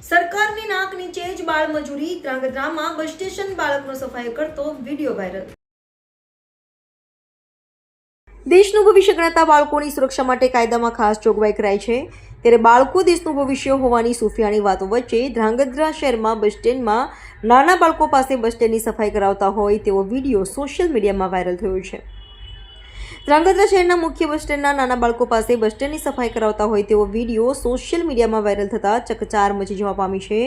સરકારની નાક નીચે જ બાળમજૂરી, ધ્રાંગધ્રામાં બસ સ્ટેશન બાળકનો સફાઈ કરતો વિડીયો વાયરલ। દેશનું ભવિષ્ય ગણાતા બાળકોની સુરક્ષા માટે કાયદામાં ખાસ જોગવાઈ કરાઈ છે। ત્યારે બાળકો દેશનું ભવિષ્ય હોવાની સુફિયાણી વાતો વચ્ચે ધ્રાંગધ્રા શહેરમાં બસ સ્ટેન્ડમાં નાના બાળકો પાસે બસ સ્ટેન્ડની સફાઈ કરાવતા હોય તેવો વિડીયો સોશિયલ મીડિયામાં વાયરલ થયો છે। ધ્રાંગધ્રા શહેરના મુખ્ય બસ સ્ટેન્ડના નાના બાળકો પાસે બસ સ્ટેન્ડની સફાઈ કરાવતા હોય તેવો વિડીયો સોશિયલ મીડિયામાં વાયરલ થતાં ચકચાર મચી જવા પામી છે।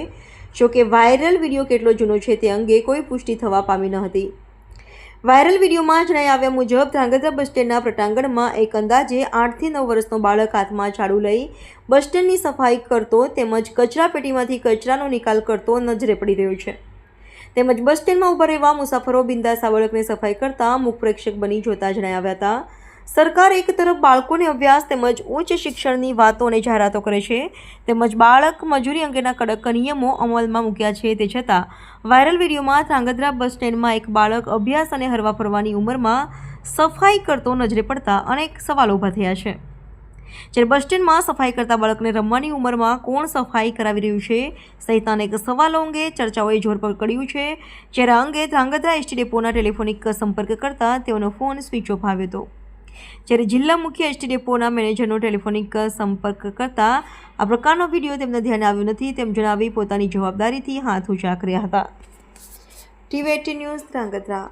જોકે વાયરલ વિડીયો કેટલો જૂનો છે તે અંગે કોઈ પુષ્ટિ થવા પામી ન હતી। વાયરલ વિડીયોમાં જણાવ્યા મુજબ ધ્રાંગધ્રા બસ સ્ટેન્ડના પ્રટાંગણમાં એક અંદાજે 8 થી 9 વર્ષનો બાળક હાથમાં ઝાડુ લઈ બસ સ્ટેન્ડની સફાઈ કરતો તેમજ કચરા પેટીમાંથી કચરાનો નિકાલ કરતો નજરે પડી રહ્યો છે। તેમજ બસ સ્ટેન્ડમાં ઊભા રહેવા મુસાફરો બિંદાસ આ બાળકને સફાઈ કરતા મુખ પ્રેક્ષક બની જોતા જણાવ્યા હતા। સરકાર એક તરફ બાળકોને અભ્યાસ તેમજ ઉચ્ચ શિક્ષણની વાતો અને જાહેરાતો કરે છે, તેમજ બાળક મજૂરી અંગેના કડક નિયમો અમલમાં મૂક્યા છે, તે છતાં વાયરલ વિડીયોમાં ધ્રાંગધ્રા બસ સ્ટેન્ડમાં એક બાળક અભ્યાસ અને હરવા ફરવાની ઉંમરમાં સફાઈ કરતો નજરે પડતા અનેક સવાલો ઊભા થયા છે। જ્યારે બસ સ્ટેન્ડમાં સફાઈ કરતા બાળકને રમવાની ઉંમરમાં કોણ સફાઈ કરાવી રહ્યું છે સહિત અનેક સવાલો અંગે ચર્ચાઓએ જોર પકડ્યું છે। જ્યારે આ અંગે ધ્રાંગધ્રા એસટી ડેપોના ટેલિફોનિક સંપર્ક કરતા તેઓનો ફોન સ્વિચ ઓફ આવ્યો હતો। જ્યારે જિલ્લા મુખ્ય એસટી ડેપોના મેનેજરનો ટેલિફોનિક સંપર્ક કરતા આ પ્રકારનો વિડીયો તેમના ધ્યાને આવ્યો નથી તેમ જણાવી પોતાની જવાબદારીથી હાથ ઊંચા કર્યા હતા। TV18 news Dhrangadhra.